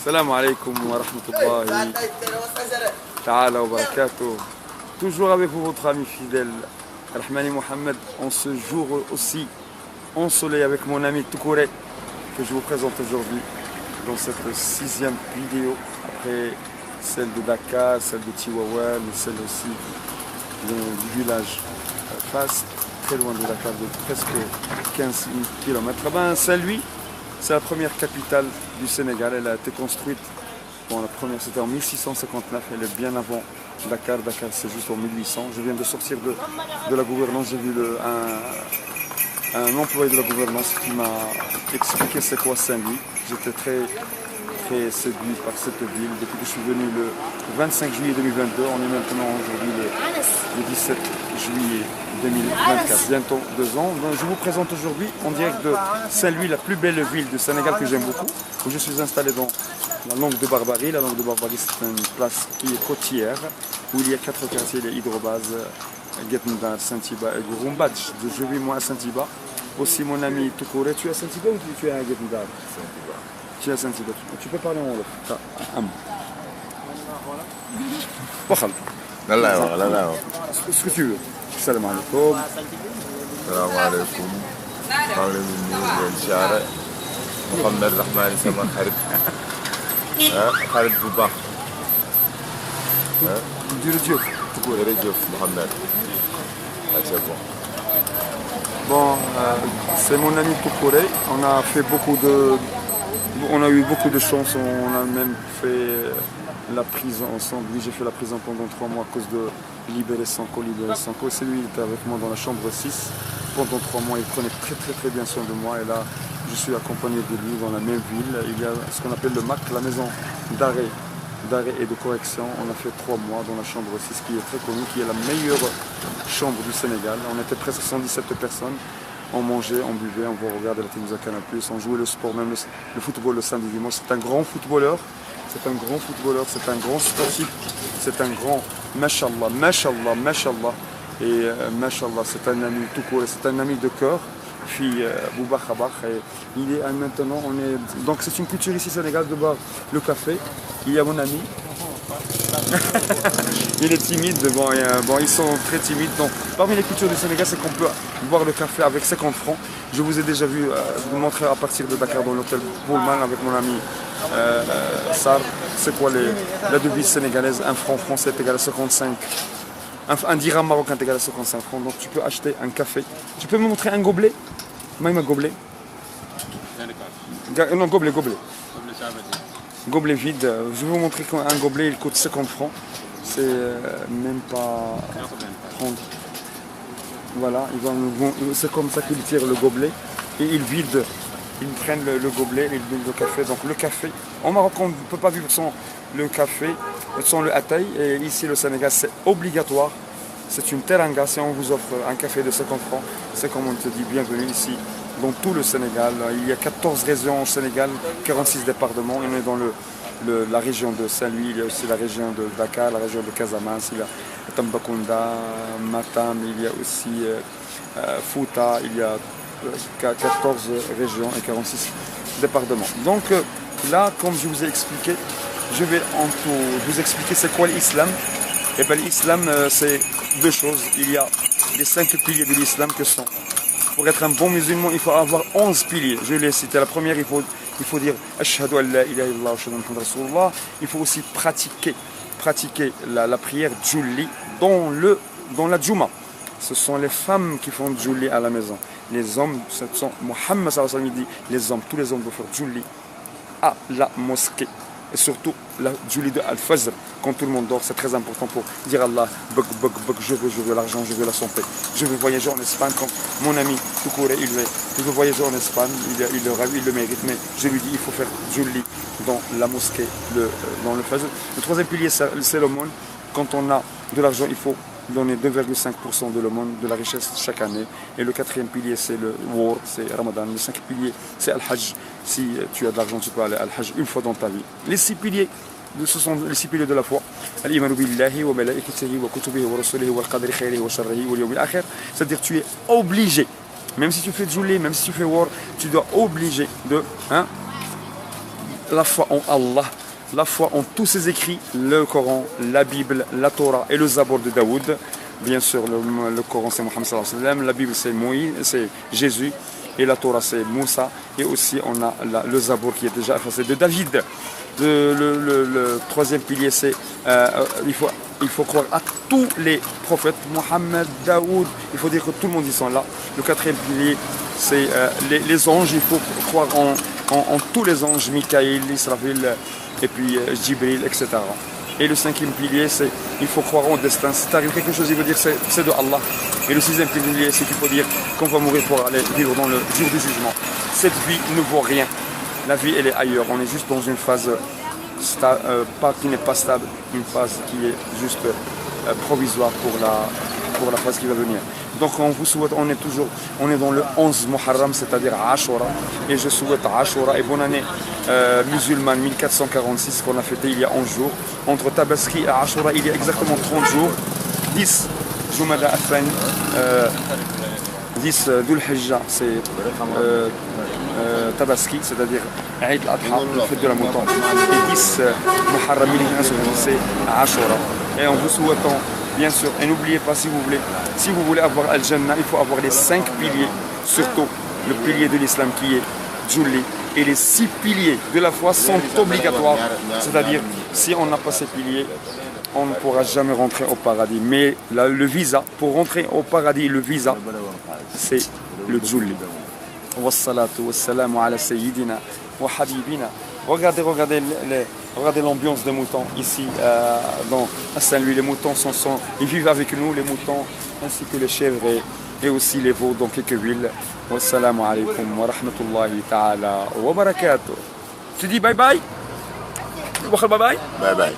Salam alaikum wa rahmatullahi ta'ala wa barakatuh. Toujours avec vous, votre ami fidèle, Rahmani Mohamed, en ce jour aussi ensoleillé avec mon ami Toukouré, que je vous présente aujourd'hui dans cette 6e vidéo, après celle de Dakar, celle de Chihuahua, et celle aussi du village Fas, très loin de Dakar, de presque 15 km. Ben, Saint-Louis, c'est la première capitale du Sénégal. Elle a été construite, bon, la première c'était en 1659, elle est bien avant Dakar. Dakar c'est juste en 1800. Je viens de sortir de la gouvernance, j'ai vu un employé de la gouvernance qui m'a expliqué c'est quoi Saint-Louis. J'étais très séduit par cette ville depuis que je suis venu le 25 juillet 2022. On est maintenant aujourd'hui le 17 juillet 2024, bientôt 2 ans. Donc, je vous présente aujourd'hui en direct de Saint-Louis, la plus belle ville du Sénégal que j'aime beaucoup, où je suis installé dans la Langue de Barbarie. La Langue de Barbarie, c'est une place qui est côtière, où il y a 4 quartiers, les hydrobases, Guetndar, Saint-Iba et Gouroumbadj. Je vis moi à Saint-Iba. Aussi mon ami Toukouré, tu es à Saint-Iba ou tu es à Guetndar? Tu es à Saint-Iba. Tu peux parler en wolof. waxal. lan laay wax lan laay wax. Ce que tu veux. Salaamaaleykum. salaamaaleykum. maa ngi leen di nuyu di leen siyaare. Mouhamed Rahmani sama xarit. xarit bu baax. jërëjëf. jërëjëf Mouhamed. c'est bon. Bon, c'est mon ami Toukouré. On a eu beaucoup de chance. On a même fait la prison ensemble. Lui, j'ai fait la prison pendant 3 mois à cause de Libéré Sanko. C'est lui, il était avec moi dans la chambre 6. Pendant 3 mois, il prenait très bien soin de moi. Et là, je suis accompagné de lui dans la même ville. Il y a ce qu'on appelle le MAC, la maison d'arrêt et de correction. On a fait 3 mois dans la chambre 6, qui est très connue, qui est la meilleure chambre du Sénégal. On était presque 117 personnes. On mangeait, on buvait, on regardait la télévision Canal+, on jouait le sport, même le football le samedi dimanche. C'est un grand footballeur, c'est un grand sportif, c'est un grand Mashallah. Et Mashallah, c'est un ami tout court, c'est un ami de cœur. Puis Bouba Khabar, et il est maintenant, donc c'est une culture ici au Sénégal de boire le café. Il y a mon ami. Il est timide, bon, ils sont très timides. Donc, parmi les cultures du Sénégal, c'est qu'on peut boire le café avec 50 francs. Je vous ai déjà vu vous montrer à partir de Dakar dans l'hôtel Pullman avec mon ami Sar. C'est quoi la devise sénégalaise? 1 franc français est égal à 55. Un dirham marocain est égal à 55 francs. Donc tu peux acheter un café. Tu peux me montrer un gobelet? Même un gobelet? Non, gobelet. Gobelet vide. Je vais vous montrer qu'un gobelet il coûte 50 francs. C'est même pas 30. Voilà, c'est comme ça qu'ils tirent le gobelet et ils vident. Ils prennent le gobelet, ils vident le café. Donc le café, en Maroc on ne peut pas vivre sans le café, sans le ataï. Et ici au Sénégal c'est obligatoire. C'est une teranga. Si on vous offre un café de 50 francs, c'est comme on te dit bienvenue ici. Dans tout le Sénégal, il y a 14 régions au Sénégal, 46 départements. On est dans la région de Saint-Louis, il y a aussi la région de Dakar, la région de Casamance, il y a Tambacounda, Matam, il y a aussi Fouta, il y a 14 régions et 46 départements. Donc là, comme je vous ai expliqué, je vais vous expliquer c'est quoi l'islam. Et bien l'islam, c'est 2 choses. Il y a les 5 piliers de l'islam que sont... Pour être un bon musulman, il faut avoir 11 piliers. Je l'ai cité. La première, il faut dire Ashhadu an la ilaha illallah wa ashhadu anna Muhammadan rasulullah. Il faut aussi pratiquer la prière Djouli dans la Djouma. Ce sont les femmes qui font Djouli à la maison. Les hommes, ce sont Mohammed sallallahu alayhi wa sallam dit les hommes, tous les hommes doivent faire Djouli à la mosquée. Et surtout la Djouli de Al-Fajr, quand tout le monde dort, c'est très important pour dire Allah, je veux l'argent, je veux la santé. Je veux voyager en Espagne, comme mon ami Toukouré, il veut voyager en Espagne, il le rêve, il le mérite, mais je lui dis il faut faire Djouli dans la mosquée, dans le Fajr. Le 3e pilier, c'est l'aumône. Quand on a de l'argent, il faut donner 2,5% de l'aumône, de la richesse chaque année. Et le 4e pilier, c'est le War, c'est Ramadan. Le 5e pilier, c'est Al-Hajj. Si tu as de l'argent, tu peux aller à Al-Hajj une fois dans ta vie. Les 6 piliers, ce sont les 6 piliers de la foi. Al-Imanu billahi wa malaikatihi wa kutubihi wa rasulihi wa al-qadri khayrihi wa sharrihi wa al-yawmil akhir. C'est-à-dire tu es obligé, même si tu fais Djouli, même si tu fais War, tu dois obliger de la foi en Allah, la foi en tous ses écrits, le Coran, la Bible, la Torah et le Zabor de Daoud. Bien sûr, le Coran c'est Mohammed sallallahu alayhi wa sallam, la Bible c'est Moïse, c'est Jésus, et la Torah c'est Moussa, et aussi on a le Zabor qui est déjà effacé de David. Le troisième pilier c'est il faut croire à tous les prophètes, Mohammed, Daoud, il faut dire que tout le monde y sont là. Le quatrième pilier c'est les anges, il faut croire en tous les anges, Mikaïl, Israfil, et puis Jibril, etc. Et le cinquième pilier, c'est il faut croire au destin. Si t'arrive quelque chose, il veut dire c'est de Allah. Et le sixième pilier, c'est qu'il faut dire qu'on va mourir pour aller vivre dans le jour du jugement. Cette vie ne vaut rien. La vie, elle est ailleurs. On est juste dans une phase qui n'est pas stable, une phase qui est juste provisoire pour la phase qui va venir. Donc on vous souhaite, on est dans le 11 Muharram, c'est-à-dire Ashura, et je souhaite Ashura et bonne année musulmane 1446 qu'on a fêté il y a 11 jours. Entre Tabaski et Ashura, il y a exactement 30 jours, 10 Jumada Athani, 10 Dhul Hijjah, c'est Tabaski, c'est-à-dire Eid al-Adha, le fête de la mouton, et 10 Muharram 1546, c'est Ashura. Et en vous souhaitant, bien sûr, et n'oubliez pas, si vous voulez avoir Al-Jannah, il faut avoir les 5 piliers, surtout le pilier de l'islam qui est Julli, et les 6 piliers de la foi sont obligatoires, c'est-à-dire si on n'a pas ces piliers, on ne pourra jamais rentrer au paradis. Mais là, le visa, pour rentrer au paradis, le visa, c'est le Julli. Wassalatu wassalamu ala sayyidina wa habibina. Regardez l'ambiance des moutons ici dans Saint-Louis. Les moutons ils vivent avec nous, les moutons, ainsi que les chèvres et aussi les veaux dans quelques villes. Wassalamu alaikum wa rahmatullahi ta'ala wa barakatuh. Tu dis bye bye? Bye bye. Bye bye.